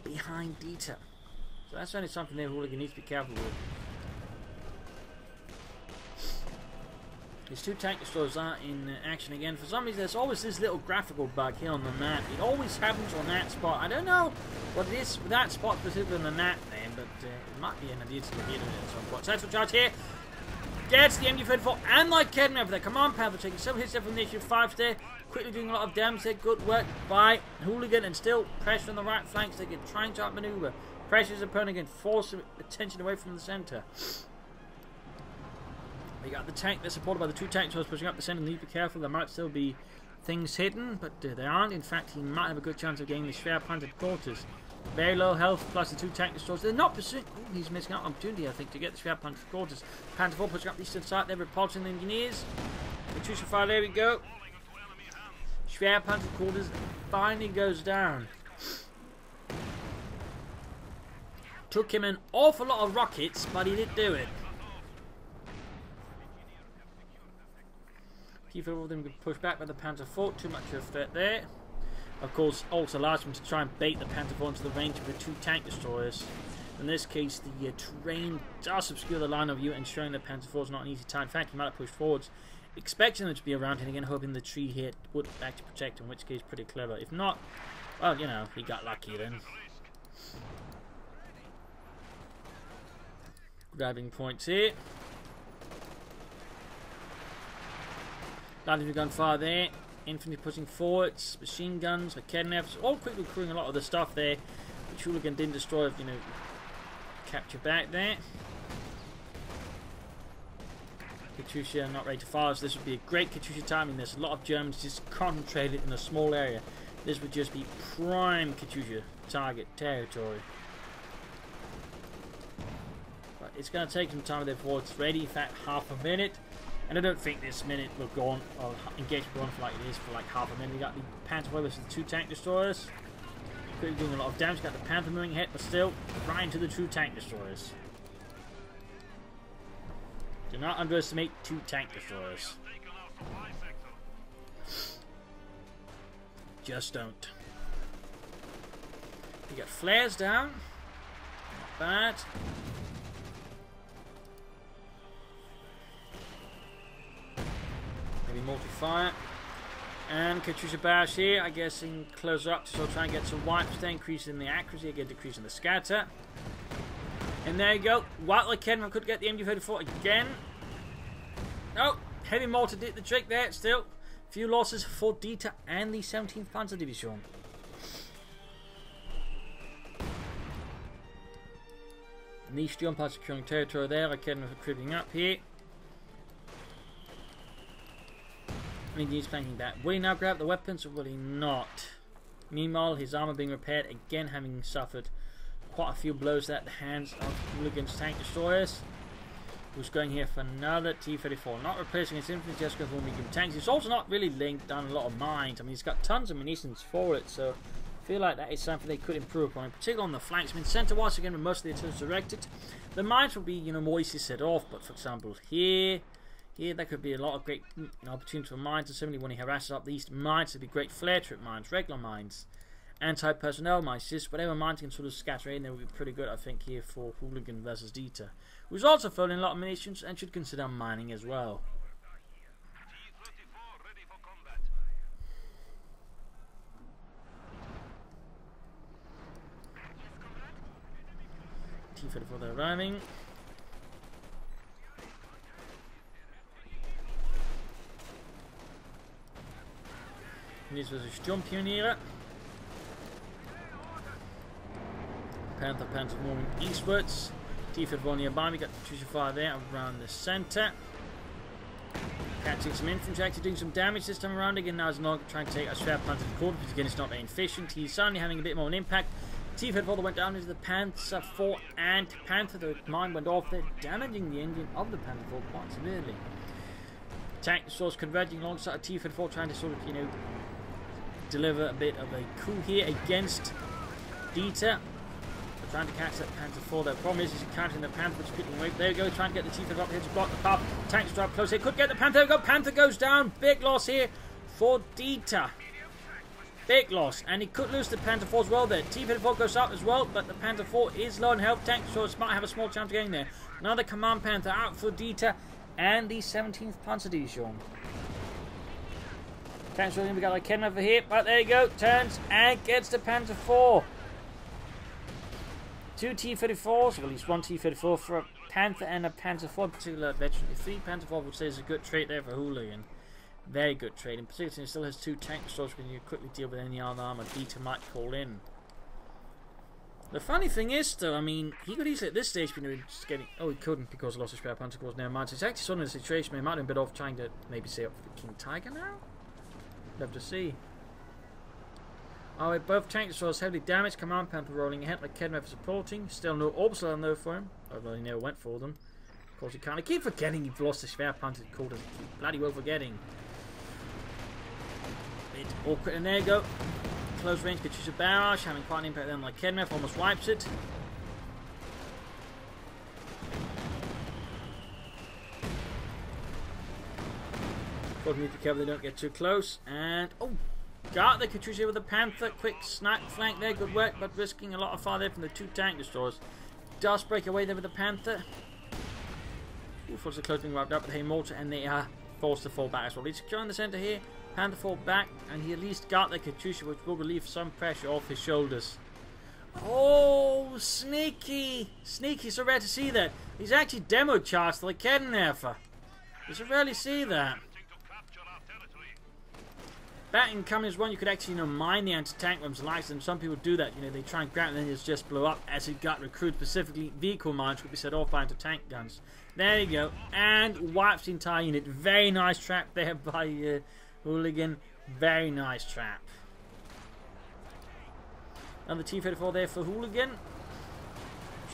behind Dieter. So that's only something there Hooligan needs to be careful with. These 2 tank destroyers are in action again. For some reason, there's always this little graphical bug here on the map. It always happens on that spot. I don't know what it is with that spot specifically on the map then, but it might be an idea to get it at some point. Central charge here. Gets the MG34 and like Kedman over there. Come on, Panther, taking several hits there from the Nation 5 there. Quickly doing a lot of damage there. Good work by Hooligan, and still pressure on the right flanks. They're trying to outmaneuver. Pressure his opponent again, force attention away from the centre. You got the tank, they're supported by the 2 tank destroyers pushing up the centre. Need to be careful, there might still be things hidden, but they aren't. In fact, he might have a good chance of getting the Schwer Panted quarters. Very low health, plus the 2 tank destroyers. They're not pursuing. Ooh, he's missing out on opportunity, I think, to get the Schwer Panted quarters. Panther 4 pushing up the eastern side, they're repulsing the engineers. Katyusha fire, there we go. Schwer Panted quarters finally goes down. Took him an awful lot of rockets, but he did do it. Keep all of them pushed back by the Panther 4. Too much of a threat there. Of course, also allows him to try and bait the Panther 4 into the range of the 2 tank destroyers. In this case, the terrain does obscure the line of view, ensuring the Panther 4 is not an easy time. In fact, he might have pushed forwards, expecting them to be around him again, hoping the tree here would actually protect him, in which case, pretty clever. If not, well, you know, he got lucky then. Grabbing points here. Landing the gunfire there. Infantry pushing forwards. Machine guns, Kednevs, all quickly crewing a lot of the stuff there, which Hooligan didn't destroy, you know, capture back there. Katyusha not ready to fire, so this would be a great Katyusha timing. There's a lot of Germans just concentrated in a small area. This would just be prime Katyusha target territory. But it's going to take some time before it's ready. In fact, half a minute. And I don't think this minute will go on, or engagement will go on for like it is for like half a minute. We got the Panther with the 2 tank destroyers. Quickly doing a lot of damage. Got the Panther moving ahead, but still right into the 2 tank destroyers. Do not underestimate 2 tank destroyers. Just don't. You got flares down. Not bad. Multi-fire. And Katyusha Bash here, I guess, in closer up to sort of try and get some wipes there, increasing the accuracy, again decreasing the scatter. And there you go. White like Kedman could get the MG34 again. Oh, heavy mortar did the trick there. Still, few losses for Dieter and the 17th Panzer Division. Niche jump out securing territory there. Like Kedman creeping up here. He's planking that. Will he now grab the weapons or will he not? Meanwhile, his armor being repaired, again having suffered quite a few blows at the hands of Hooligan's tank destroyers. Who's going here for another T-34. Not replacing his infantry, just going for medium tanks. He's also not really linked down a lot of mines. I mean, he's got tons of munitions for it, so I feel like that is something they could improve upon, particularly on the flanks. I mean, center-wise, again, with most of the attempts directed. The mines will be, you know, more easily set off, but for example, here, there could be a lot of great opportunities for mines, and certainly when he harasses up these mines, would be great flare trip mines, regular mines, anti-personnel mines, just whatever mines can sort of scatter in there would be pretty good, I think, here for Hooligan versus Dieter, who's also filling a lot of munitions and should consider mining as well. T-34 they're arriving. This was a Sturmpioniere. Panther moving eastwards. T-34 nearby. We got Katyusha fire there around the centre. Catching some infantry, actually doing some damage this time around. Again, now he's not trying to take a Schwer Panzer quarter because again it's not very efficient. He's suddenly having a bit more of an impact. T-34 went down into the Panther 4 and Panther, the mine went off there, damaging the engine of the Panther 4 quite severely. Tank source converging alongside T-34, trying to sort of, you know, deliver a bit of a coup here against Dieter. They're trying to catch that Panther 4. The problem is he's encountering the Panther, which is getting away. There we go, trying to get the T-34 up here to block the path. Tanks drive close here, could get the Panther. There we go, Panther goes down. Big loss here for Dieter. Big loss, and he could lose the Panther 4 as well there. T-34 goes up as well, but the Panther 4 is low on health tank, so it might have a small chance of getting there. Another Command Panther out for Dieter and the 17th Panzer Division. Tanks rolling, we got like Ken over here, but there you go, turns and gets the Panther 4. 2 T-34s, or at least 1 T-34 for a Panther and a Panther 4, in particular veteran. 3 Panther 4 would say is a good trait there for Hooligan. Very good trade. In particular, he still has 2 tank destroyers when you quickly deal with any other armor Dieter might call in. The funny thing is, though, I mean, he could easily at this stage be getting. Oh, he couldn't because he lost his spare Panther course. Never mind. So he's actually sort of in a situation where he might have been a bit off trying to maybe say up for the King Tiger now. Love to see. Oh, both tank destroyers heavily damaged. Command Panther rolling ahead like Kedmev for supporting. Still no orbital though for him, although he never went for them. Of course, he can't. I keep forgetting he's lost his spare Panther quarters. Bloody well forgetting. Bit awkward, and there you go. Close range Katyusha barrage, having quite an impact then like Kedmev, almost wipes it. Of course, need to be careful they don't get too close. And oh, got the Katyusha with the Panther. Quick snap flank there, good work, but risking a lot of fire there from the 2 tank destroyers. Does break away there with the Panther. Ooh, forces the close being wiped up with the mortar, and they are forced to fall back as well. He's securing the centre here. Panther fall back, and he at least got the Katyusha, which will relieve some pressure off his shoulders. Oh, sneaky! Sneaky, so rare to see that. He's actually demo charged like Kednefer. You so rarely see that. Back in Cummins 1, you could actually, mine the anti-tank weapons like them. Some people do that, they try and grab it and then it just blow up as it got recruited. Specifically, vehicle mines would be set off by anti-tank guns. There you go, and wipes the entire unit. Very nice trap there by Hooligan. Very nice trap. Another T-34 there for Hooligan.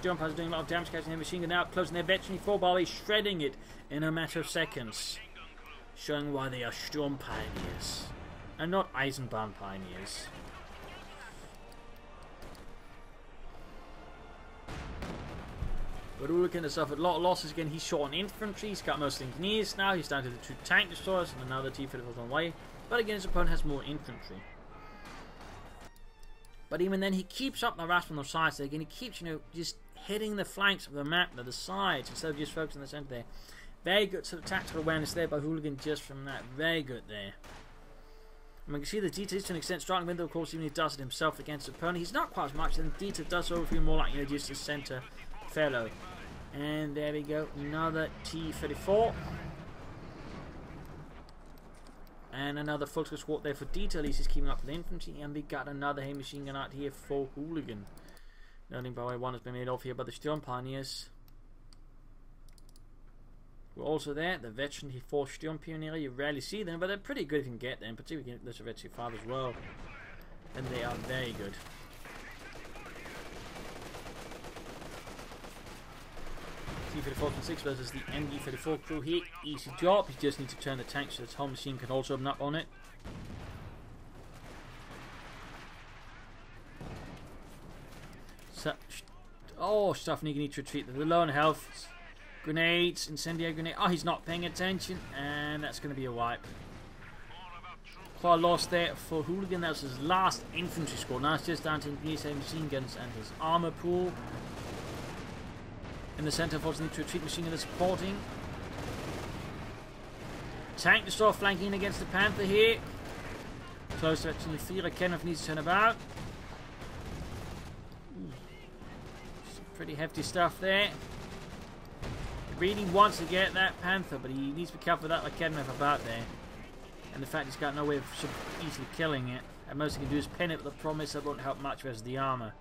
Stormpanzer's doing a lot of damage, catching their machine gun out, closing their veteran 4 volley, shredding it in a matter of seconds. Showing why they are Sturm Pioneers and not Eisenbahn Pioneers. But Hooligan has suffered a lot of losses again. He's short on infantry, he's got mostly engineers now, he's down to the 2 tank destroyers and another T-34's on the way. But again, his opponent has more infantry. But even then, he keeps up the harassment on the sides there. Again, he keeps, just hitting the flanks of the map, the sides, instead of just focusing on the centre there. Very good sort of tactical awareness there by Hooligan just from that. Very good there. And we can see the Dieter is to an extent struggling with, of course, even he does it himself against the opponent. He's not quite as much, and Dieter does overfeel more like, just a centre fellow. And there we go, another T-34. And another full squad there for Dieter, at least he's keeping up with the infantry. And we got another heavy machine gun out here for Hooligan. Noting by the way, one has been made off here by the Sturm Pioneers. We're also there, the veteran T4 Sturm Pioneer. You rarely see them, but they're pretty good if you can get them, particularly if you can get the Red 5 as well. And they are very good. T-34.6 versus the MD-34 crew here. Easy job, you just need to turn the tank so its whole machine can also open up on it. So, oh, Stuffnik needs to retreat. They're low on health. Grenades, incendiary grenade. Oh, he's not paying attention, and that's going to be a wipe. Quite a loss there for Hooligan. That was his last infantry squad. Now it's just down to his machine guns and his armor pool. In the centre, forcing to retreat, machine gun supporting. Tank destroyer flanking against the Panther here. Close to actually Vierer. Kenneth needs to turn about. Some pretty hefty stuff there. He really wants to get that Panther, but he needs to be careful with that like Kenneth about there. And the fact he's got no way of easily killing it. And most he can do is pin it with the promise that won't help much versus the armour.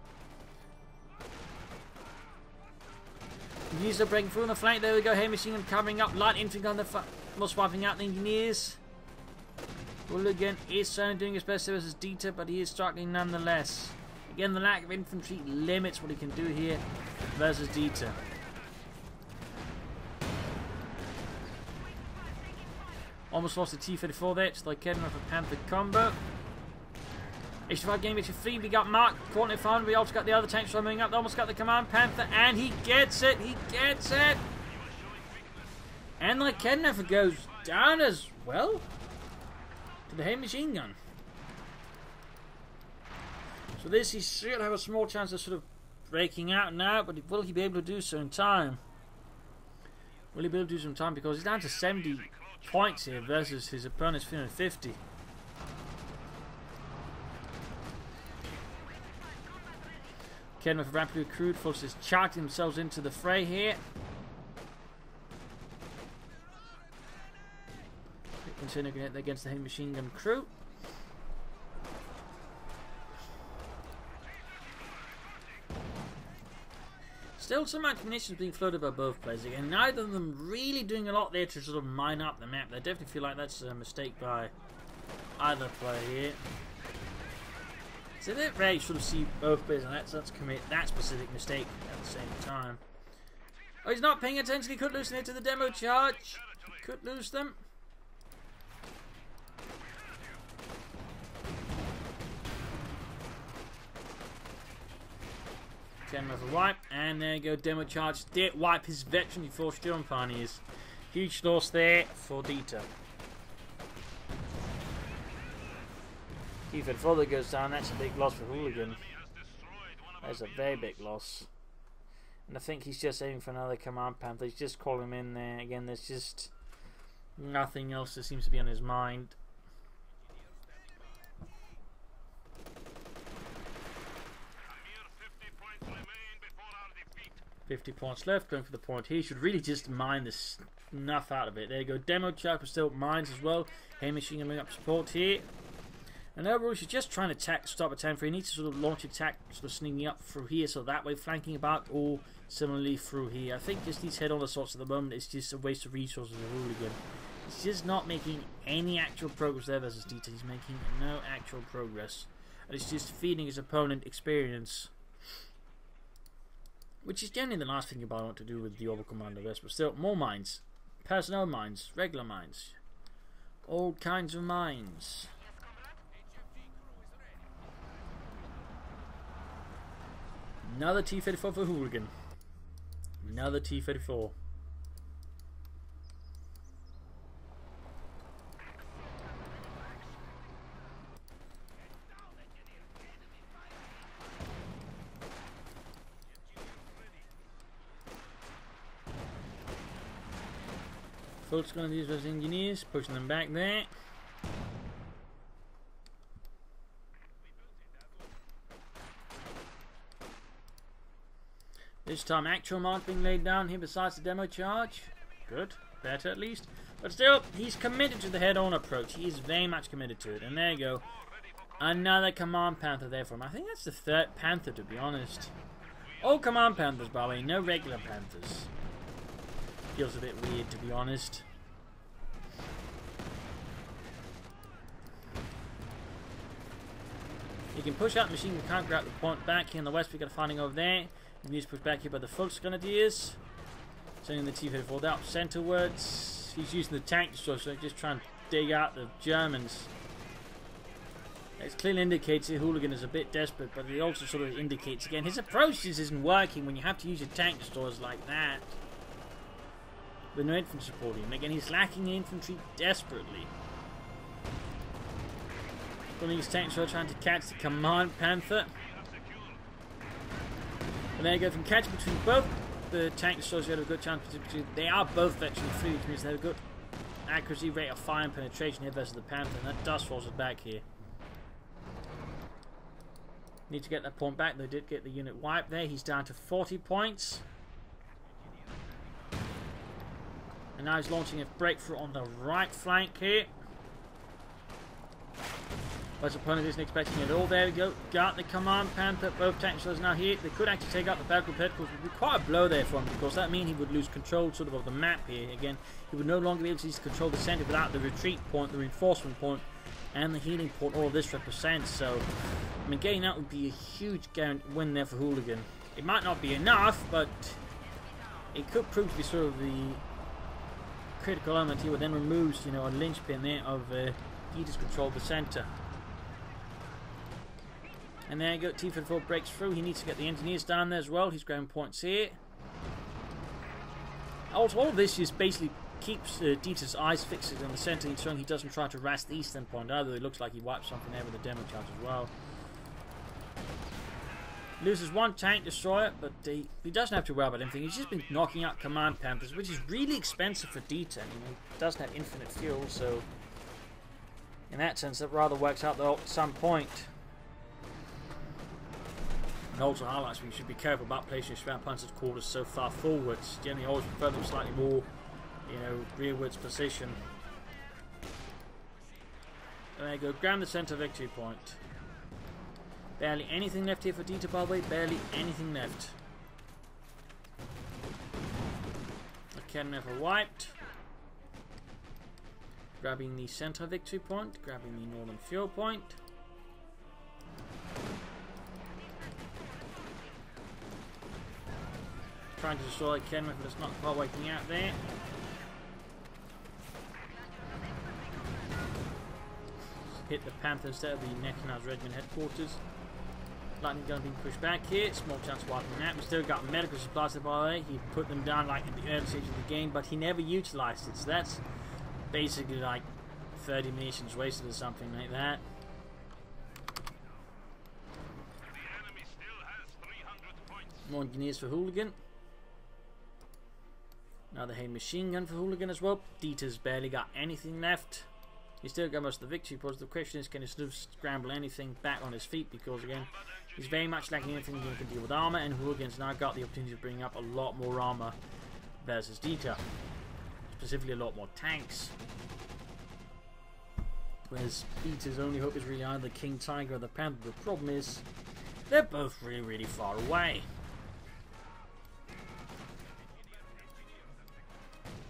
Engineers are breaking through on the flank. There we go. Heavy machine gun covering up. Light infantry on the most wiping out the engineers. Hooligan is certainly doing his best versus Dieter, but he is struggling nonetheless. Again, the lack of infantry limits what he can do here versus Dieter. Almost lost the T-34 there. It's like getting off a Panther combo. H5 game, H3, we got Mark, Courtney found, we also got the other tanks swimming up, they almost got the Command Panther, and he gets it, And like Kednefer goes down as well to the heavy machine gun. So this, he should have a small chance of sort of breaking out now, but will he be able to do so in time? Will he be able to do some time? Because he's down to 70 points here versus his opponent's 350. Kenworth have rapidly recruited, forces charging themselves into the fray here. Continuing against the heavy machine gun crew. Still some ammunition being floated by both players again. Neither of them really doing a lot there to sort of mine up the map. They definitely feel like that's a mistake by either player here. So they're ready to sort of see both players and let's commit that specific mistake at the same time. Oh, he's not paying attention. He could lose it to the demo charge. He could lose them. Kenworth a wipe, and there you go, demo charge did wipe his veteran before Sturmpaniers. Huge loss there for Dieter. Even further goes down, that's a big loss for Hooligan. That's a very big loss. And I think he's just aiming for another Command Panther. He's just calling him in there. Again, there's just nothing else that seems to be on his mind. 50 points left, going for the point here. He should really just mine the snuff out of it. There you go. Demo Chuck still mines as well. Hey, machine gun up support here. And overall, she's just trying to stop attack for. He needs to sort of launch attack, sort of sneaking up through here, so that way flanking about, or similarly through here. I think just these head-on assaults at the moment is just a waste of resources of Hooligan. He's just not making any actual progress there versus Dieter. He's making no actual progress. And it's just feeding his opponent experience. Which is generally the last thing you want to do with the Orbital Commander Vest, but still, more mines. Personnel mines, regular mines. All kinds of mines. Another T-34 for Hooligan. Another T-34. Fult's going to use those engineers, pushing them back there. This time actual mark being laid down here besides the demo charge. Good, better at least. But still, he's committed to the head-on approach. He is very much committed to it. And there you go. Another Command Panther there for him. I think that's the third Panther, to be honest. All Command Panthers, by the way, no regular Panthers. Feels a bit weird, to be honest. You can push out the machine, we can't grab the point back here in the west. We got a finding over there. You need to push back here by the Fultz Grenadiers. Sending the T-34 out centerwards. He's using the tank destroyer, so just trying to dig out the Germans. It clearly indicates here Hooligan is a bit desperate, but it also sort of indicates again his approach just isn't working when you have to use your tank destroyers like that. With no infantry supporting him. Again, he's lacking infantry desperately. Pulling his tank destroyer trying to catch the Command Panther. And there you go, from catching between both the tank destroyers, you had a good chance. They are both virtually free, which means they have a good accuracy rate of fire and penetration here versus the Panther, and that does force us back here. Need to get that point back. They did get the unit wiped there. He's down to 40 points. And now he's launching a breakthrough on the right flank here. But his opponent isn't expecting it at all. There we go. Got the Command Panther. Both tank destroyers now here. They could actually take out the battle pedicles. It would be quite a blow there for him, because that means he would lose control sort of the map here. Again, he would no longer be able to control the center without the retreat point, the reinforcement point, and the healing point. All of this represents. So, I mean, getting that would be a huge win there for Hooligan. It might not be enough, but it could prove to be sort of the critical element here, but then removes, you know, a linchpin there of Dieter's control of the center. And there you go, T-34 breaks through. He needs to get the engineers down there as well. He's grabbing points here. Also, all of this just basically keeps Dieter's eyes fixed on the center, ensuring he doesn't try to harass the eastern point either. It looks like he wipes something there with the demo charge as well. Loses one tank destroyer, but he doesn't have to worry about anything. He's just been knocking out command panthers, which is really expensive for D10. You know, he doesn't have infinite fuel, so in that sense, that rather works out though at some point. And also highlights we should be careful about placing your Schwer Panzer's quarters so far forwards. Generally, always prefer them slightly more, you know, rearwards position. There you go. Grab the center victory point. Barely anything left here for Dieter, by the way. Barely anything left. The cannon never wiped. Grabbing the center victory point. Grabbing the northern fuel point. Trying to destroy Kenmouth, but it's not quite working out there. Hit the Panther instead of the Neckenhaus Regiment headquarters. Lightning gun being pushed back here. Small chance of wiping that. We still got medical supplies there, by the way. He put them down like in the early stage of the game, but he never utilized it. So that's basically like 30 munitions wasted or something like that. More engineers for Hooligan. Another heavy machine gun for Hooligan as well. Dieter's barely got anything left. He's still got most of the victory points. The question is, can he sort of scramble anything back on his feet? Because again, he's very much lacking anything he can deal with armor, and Hooligan's now got the opportunity to bring up a lot more armor versus Dieter. Specifically, a lot more tanks. Whereas Dieter's only hope is really either the King Tiger or the Panther. The problem is, they're both really, really far away.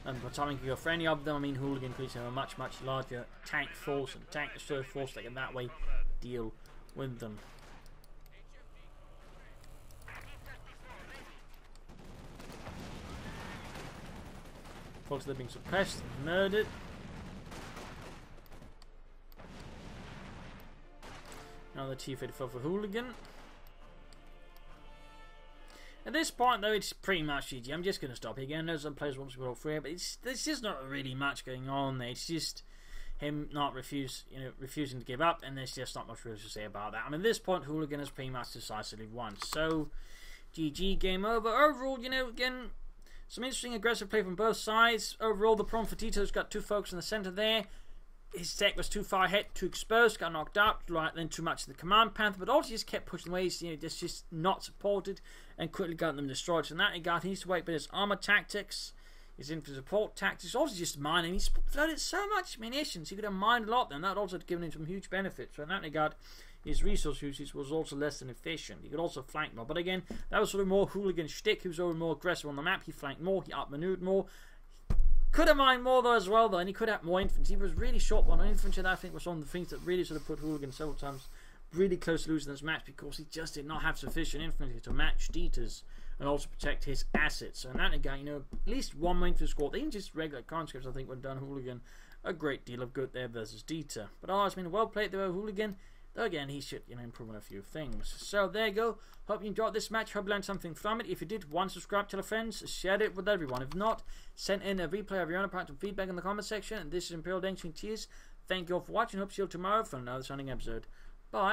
And by the time you can go for any of them, I mean Hooligan could have a much, much larger tank force and tank destroyer force that can that way deal with them. Folks, they're being suppressed, murdered. Now the T-34 for Hooligan. At this point, though, it's pretty much GG. I'm just going to stop here again. There's some players want to go through it, but there's just not really much going on there. It's just him not refusing to give up, and there's just not much really to say about that. I mean, at this point, Hooligan has pretty much decisively won. So, GG, game over. Overall, you know, again, some interesting aggressive play from both sides. Overall, the problem for Tito's got two folks in the center there. His tech was too far ahead, too exposed, got knocked out, right then too much of the command panther, but also just kept pushing away, you know, just not supported and quickly got them destroyed. So in that regard, he needs to wait for his armor tactics, his infantry support tactics, also just mining. He's flooded so much munitions, he could have mined a lot then, that also had given him some huge benefits. So in that regard, his resource usage was also less than efficient. He could also flank more, but again, that was sort of more Hooligan shtick. He was over more aggressive on the map, he flanked more, he outmaneuvered more. Could have mined more though as well though, and he could have more infantry. He was really short on infantry. That I think was one of the things that really sort of put Hooligan several times really close to losing this match, because he just did not have sufficient infantry to match Dieter's and also protect his assets. So in that regard, you know, at least one more infantry squad, even just regular conscripts, I think would have done Hooligan a great deal of good there versus Dieter. But otherwise, I mean, well played there, Hooligan. Though again, he should, you know, improve on a few things. So there you go. Hope you enjoyed this match. Hope you learned something from it. If you did, subscribe, tell a friend, share it with everyone. If not, send in a replay of your own apparent feedback in the comment section. And this is Imperial Dancing Cheers. Thank you all for watching. Hope to see you all tomorrow for another exciting episode. Bye.